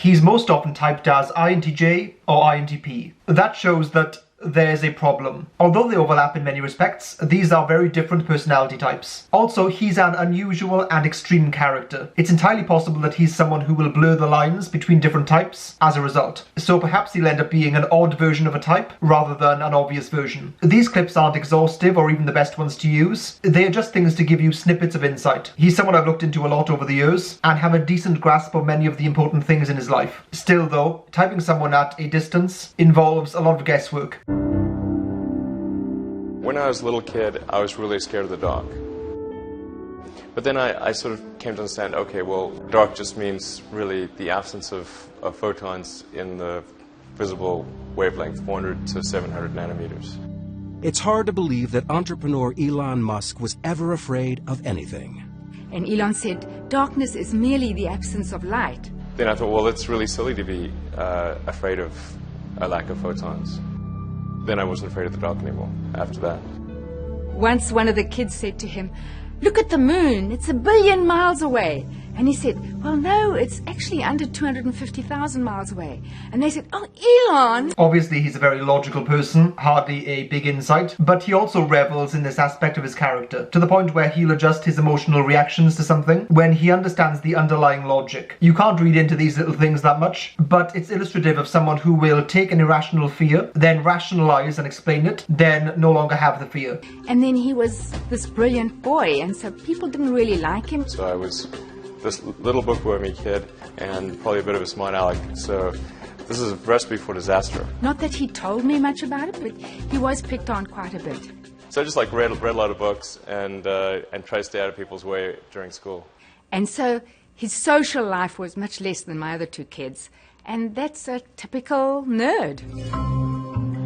He's most often typed as INTJ or INTP. That shows that there's a problem. Although they overlap in many respects, these are very different personality types. Also, he's an unusual and extreme character. It's entirely possible that he's someone who will blur the lines between different types as a result. So perhaps he'll end up being an odd version of a type rather than an obvious version. These clips aren't exhaustive or even the best ones to use. They are just things to give you snippets of insight. He's someone I've looked into a lot over the years and have a decent grasp of many of the important things in his life. Still though, typing someone at a distance involves a lot of guesswork. When I was a little kid, I was really scared of the dark. But then I sort of came to understand, okay, well, dark just means really the absence of photons in the visible wavelength, 400 to 700 nanometers. It's hard to believe that entrepreneur Elon Musk was ever afraid of anything. And Elon said, darkness is merely the absence of light. Then I thought, well, it's really silly to be afraid of a lack of photons. Then I wasn't afraid of the dark anymore after that. Once one of the kids said to him, "Look at the moon, it's 1 billion miles away." And he said, "Well, no, it's actually under 250,000 miles away." And they said, "Oh, Elon!" Obviously, he's a very logical person, hardly a big insight, but he also revels in this aspect of his character, to the point where he'll adjust his emotional reactions to something when he understands the underlying logic. You can't read into these little things that much, but it's illustrative of someone who will take an irrational fear, then rationalize and explain it, then no longer have the fear. And then he was this brilliant boy, and so people didn't really like him. So I was this little bookwormy kid and probably a bit of a smart aleck. So this is a recipe for disaster. Not that he told me much about it, but he was picked on quite a bit. So I just like read a lot of books and tried to stay out of people's way during school. And so his social life was much less than my other two kids. And that's a typical nerd.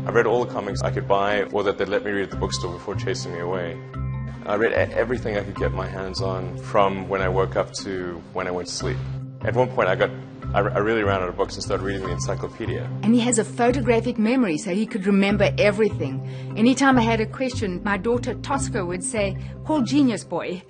I read all the comics I could buy or that they'd let me read at the bookstore before chasing me away. I read everything I could get my hands on from when I woke up to when I went to sleep. At one point I really ran out of books and started reading the encyclopedia. And he has a photographic memory, so he could remember everything. Anytime I had a question, my daughter Tosca would say, "Call Genius Boy."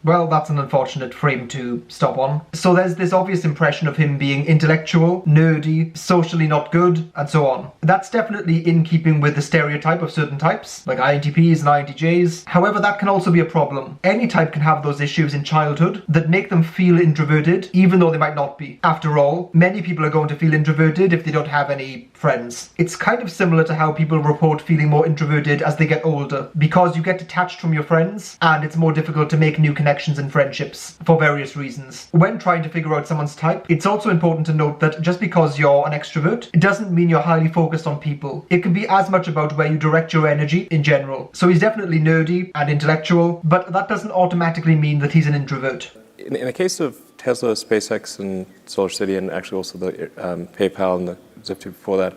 Well, that's an unfortunate frame to stop on. So there's this obvious impression of him being intellectual, nerdy, socially not good, and so on. That's definitely in keeping with the stereotype of certain types, like INTPs and INTJs. However, that can also be a problem. Any type can have those issues in childhood that make them feel introverted, even though they might not be. After all, many people are going to feel introverted if they don't have any friends. It's kind of similar to how people report feeling more introverted as they get older, because you get detached from your friends, and it's more difficult to make new connections and friendships for various reasons. When trying to figure out someone's type, it's also important to note that just because you're an extrovert, it doesn't mean you're highly focused on people. It can be as much about where you direct your energy in general. So he's definitely nerdy and intellectual, but that doesn't automatically mean that he's an introvert. In the case of Tesla, SpaceX, and SolarCity, and actually also the PayPal and the Zip2 before that,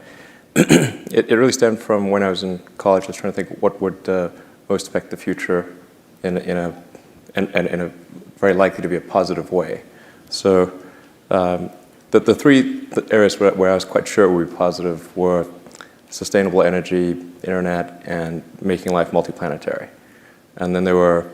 it really stemmed from when I was in college. I was trying to think what would most affect the future in a very likely to be a positive way. So the three areas where I was quite sure would be positive were sustainable energy, internet, and making life multiplanetary. And then there were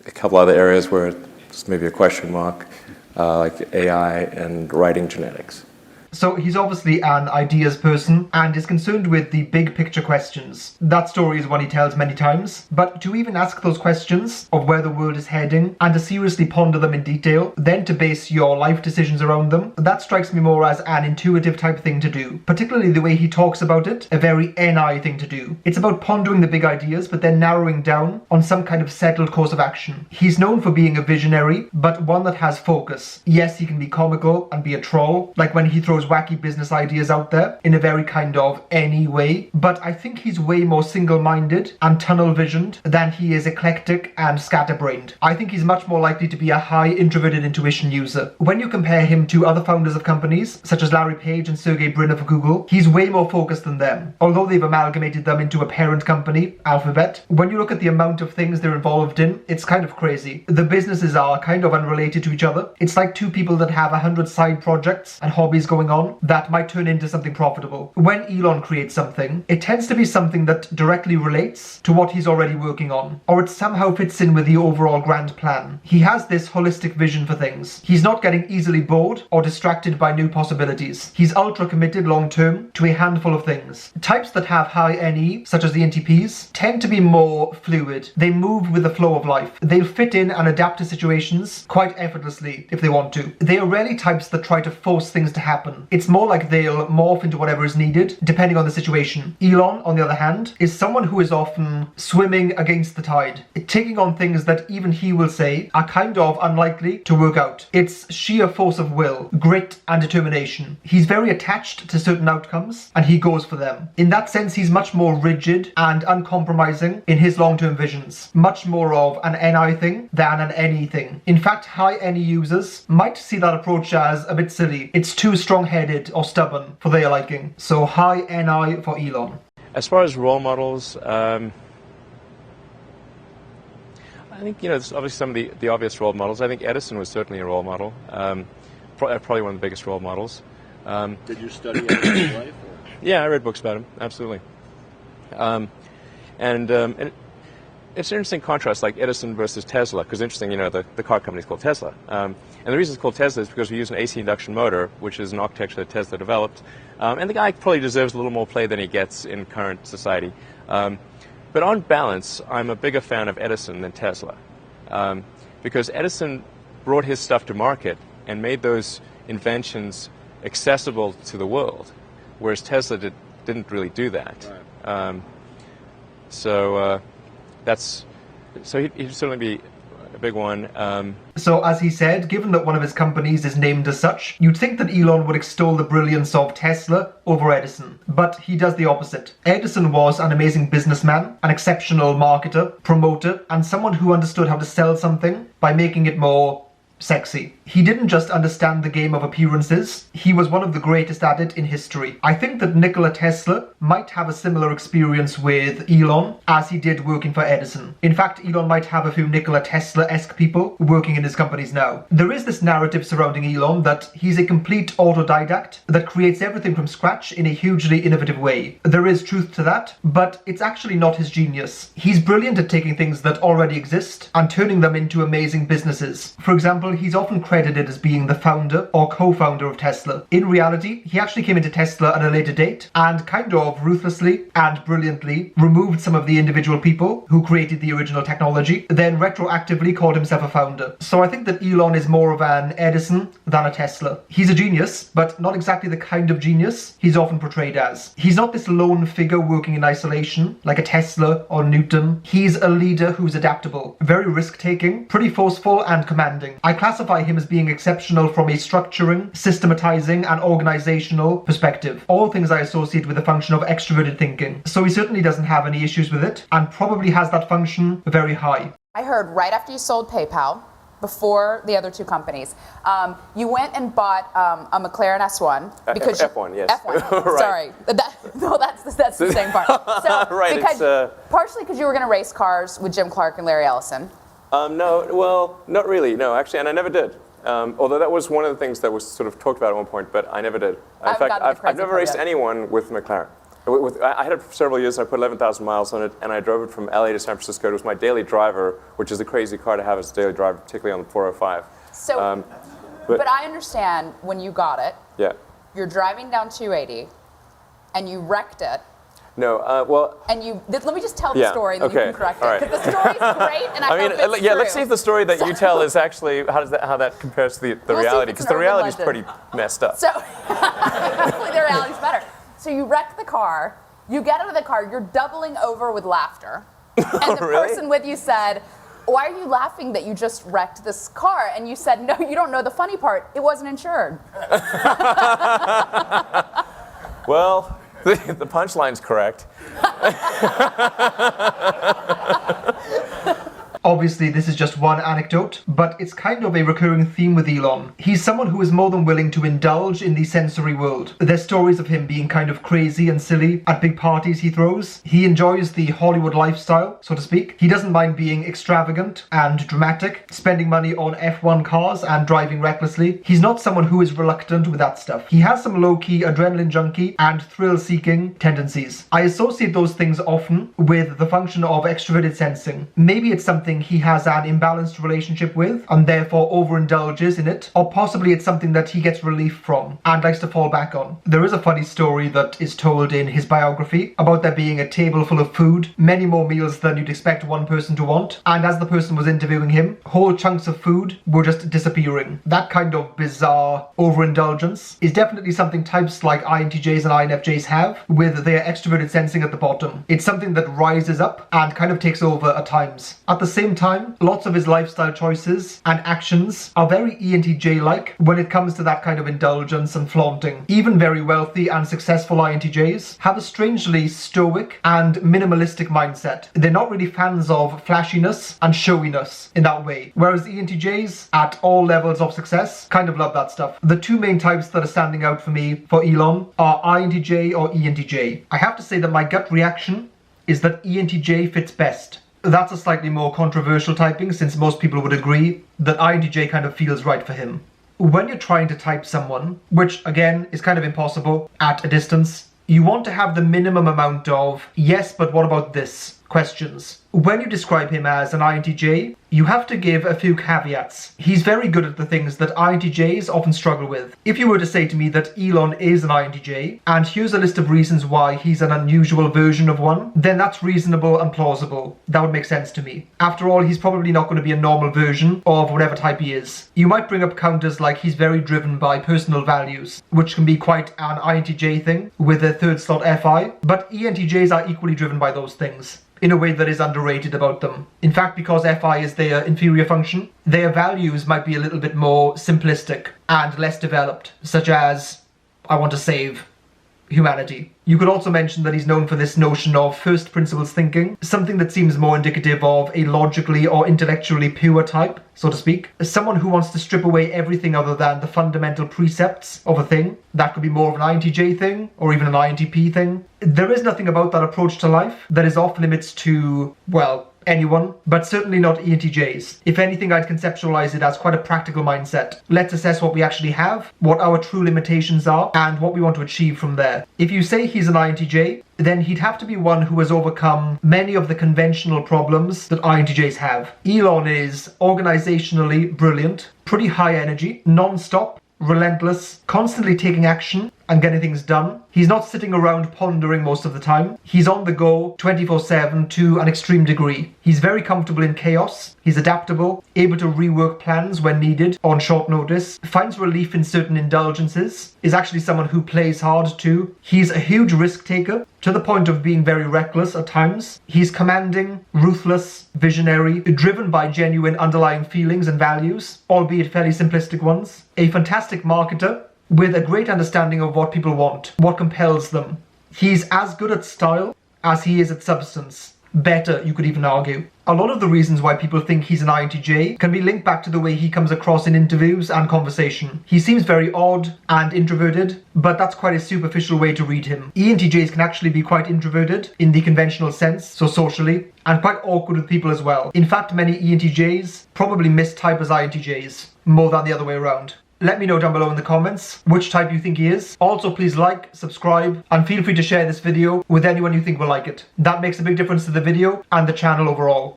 a couple other areas where it's maybe a question mark, like AI and writing genetics. So he's obviously an ideas person and is concerned with the big picture questions. That story is one he tells many times, but to even ask those questions of where the world is heading and to seriously ponder them in detail, then to base your life decisions around them, that strikes me more as an intuitive type thing to do. Particularly the way he talks about it, a very NI thing to do. It's about pondering the big ideas but then narrowing down on some kind of settled course of action. He's known for being a visionary, but one that has focus. Yes, he can be comical and be a troll, like when he throws wacky business ideas out there in a very kind of any way, but I think he's way more single-minded and tunnel-visioned than he is eclectic and scatterbrained. I think he's much more likely to be a high introverted intuition user. When you compare him to other founders of companies, such as Larry Page and Sergey Brin of Google, he's way more focused than them. Although they've amalgamated them into a parent company, Alphabet, when you look at the amount of things they're involved in, it's kind of crazy. The businesses are kind of unrelated to each other. It's like two people that have 100 side projects and hobbies going on that might turn into something profitable. When Elon creates something, it tends to be something that directly relates to what he's already working on, or it somehow fits in with the overall grand plan. He has this holistic vision for things. He's not getting easily bored or distracted by new possibilities. He's ultra committed long term to a handful of things. Types that have high NE, such as the INTPs, tend to be more fluid. They move with the flow of life. They'll fit in and adapt to situations quite effortlessly if they want to. They are rarely types that try to force things to happen. It's more like they'll morph into whatever is needed, depending on the situation. Elon, on the other hand, is someone who is often swimming against the tide, taking on things that even he will say are kind of unlikely to work out. It's sheer force of will, grit and determination. He's very attached to certain outcomes and he goes for them. In that sense, he's much more rigid and uncompromising in his long-term visions. Much more of an NI thing than an NE thing. In fact, high NE users might see that approach as a bit silly. It's too strong-headed or stubborn for their liking. So high NI for Elon. As far as role models, I think, there's obviously some of the obvious role models. I think Edison was certainly a role model. Probably one of the biggest role models. Did you study Edison's life? Yeah, I read books about him, absolutely. And it's an interesting contrast, like Edison versus Tesla, because interesting, the car company is called Tesla. And the reason it's called Tesla is because we use an AC induction motor, which is an architecture that Tesla developed. And the guy probably deserves a little more play than he gets in current society. But on balance, I'm a bigger fan of Edison than Tesla. Because Edison brought his stuff to market and made those inventions accessible to the world, whereas Tesla didn't really do that. Right. So he'd certainly be a big one. So as he said, given that one of his companies is named as such, you'd think that Elon would extol the brilliance of Tesla over Edison. But he does the opposite. Edison was an amazing businessman, an exceptional marketer, promoter, and someone who understood how to sell something by making it more sexy. He didn't just understand the game of appearances, he was one of the greatest at it in history. I think that Nikola Tesla might have a similar experience with Elon as he did working for Edison. In fact, Elon might have a few Nikola Tesla-esque people working in his companies now. There is this narrative surrounding Elon that he's a complete autodidact that creates everything from scratch in a hugely innovative way. There is truth to that, but it's actually not his genius. He's brilliant at taking things that already exist and turning them into amazing businesses. For example, he's often credited as being the founder or co-founder of Tesla. In reality, he actually came into Tesla at a later date and kind of ruthlessly and brilliantly removed some of the individual people who created the original technology, then retroactively called himself a founder. So I think that Elon is more of an Edison than a Tesla. He's a genius, but not exactly the kind of genius he's often portrayed as. He's not this lone figure working in isolation like a Tesla or Newton. He's a leader who's adaptable, very risk-taking, pretty forceful and commanding. I classify him as being exceptional from a structuring, systematizing, and organizational perspective. All things I associate with the function of extroverted thinking. So he certainly doesn't have any issues with it, and probably has that function very high. I heard right after you sold PayPal, before the other two companies, you went and bought a McLaren S1 because F1, yes. F1. Right. Sorry, that's the same part. So right, because, partially because you were going to race cars with Jim Clark and Larry Ellison. No, well, not really. No, actually, and I never did. Although that was one of the things that was sort of talked about at one point, but I never did. In fact, I've never raced anyone with McLaren. I had it for several years, and I put 11,000 miles on it, and I drove it from LA to San Francisco. It was my daily driver, which is a crazy car to have as a daily driver, particularly on the 405. So, but I understand when you got it, yeah, you're driving down 280, and you wrecked it. No, well... And let me just tell the story, and then you can correct it. Because the story's great, and I hope it's true. Let's see if the story that you tell is actually, how that compares to the reality, because the reality is pretty messed up. So, hopefully the reality's better. So you wreck the car, you get out of the car, you're doubling over with laughter. And the person with you said, why are you laughing that you just wrecked this car? And you said, no, you don't know the funny part. It wasn't insured. Well... The punchline's correct. Obviously, this is just one anecdote, but it's kind of a recurring theme with Elon. He's someone who is more than willing to indulge in the sensory world. There's stories of him being kind of crazy and silly at big parties he throws. He enjoys the Hollywood lifestyle, so to speak. He doesn't mind being extravagant and dramatic, spending money on F1 cars and driving recklessly. He's not someone who is reluctant with that stuff. He has some low-key adrenaline junkie and thrill-seeking tendencies. I associate those things often with the function of extroverted sensing. Maybe it's something he has an imbalanced relationship with and therefore overindulges in it, or possibly it's something that he gets relief from and likes to fall back on. There is a funny story that is told in his biography about there being a table full of food, many more meals than you'd expect one person to want, and as the person was interviewing him, whole chunks of food were just disappearing. That kind of bizarre overindulgence is definitely something types like INTJs and INFJs have, with their extroverted sensing at the bottom. It's something that rises up and kind of takes over at times. At the same time, lots of his lifestyle choices and actions are very ENTJ-like when it comes to that kind of indulgence and flaunting. Even very wealthy and successful INTJs have a strangely stoic and minimalistic mindset. They're not really fans of flashiness and showiness in that way, whereas ENTJs at all levels of success kind of love that stuff. The two main types that are standing out for me for Elon are INTJ or ENTJ. I have to say that my gut reaction is that ENTJ fits best. That's a slightly more controversial typing, since most people would agree that INTJ kind of feels right for him. When you're trying to type someone, which again is kind of impossible at a distance, you want to have the minimum amount of yes, but what about this questions. When you describe him as an INTJ, you have to give a few caveats. He's very good at the things that INTJs often struggle with. If you were to say to me that Elon is an INTJ, and here's a list of reasons why he's an unusual version of one, then that's reasonable and plausible. That would make sense to me. After all, he's probably not going to be a normal version of whatever type he is. You might bring up counters like he's very driven by personal values, which can be quite an INTJ thing with a third slot FI, but ENTJs are equally driven by those things in a way that is underrated about them. In fact, because FI is their inferior function, their values might be a little bit more simplistic and less developed, such as, I want to save humanity. You could also mention that he's known for this notion of first principles thinking, something that seems more indicative of a logically or intellectually pure type, so to speak. As someone who wants to strip away everything other than the fundamental precepts of a thing. That could be more of an INTJ thing, or even an INTP thing. There is nothing about that approach to life that is off limits to, well, anyone, but certainly not ENTJs. If anything, I'd conceptualize it as quite a practical mindset. Let's assess what we actually have, what our true limitations are, and what we want to achieve from there. If you say he's an INTJ, then he'd have to be one who has overcome many of the conventional problems that INTJs have. Elon is organizationally brilliant, pretty high energy, non-stop, relentless, constantly taking action and getting things done. He's not sitting around pondering most of the time. He's on the go 24/7 to an extreme degree. He's very comfortable in chaos. He's adaptable, able to rework plans when needed on short notice, finds relief in certain indulgences, is actually someone who plays hard too. He's a huge risk taker to the point of being very reckless at times. He's commanding, ruthless, visionary, driven by genuine underlying feelings and values, albeit fairly simplistic ones. A fantastic marketer with a great understanding of what people want, what compels them. He's as good at style as he is at substance. Better, you could even argue. A lot of the reasons why people think he's an INTJ can be linked back to the way he comes across in interviews and conversation. He seems very odd and introverted, but that's quite a superficial way to read him. ENTJs can actually be quite introverted in the conventional sense, so socially, and quite awkward with people as well. In fact, many ENTJs probably mistype as INTJs more than the other way around. Let me know down below in the comments which type you think he is. Also, please like, subscribe, and feel free to share this video with anyone you think will like it. That makes a big difference to the video and the channel overall.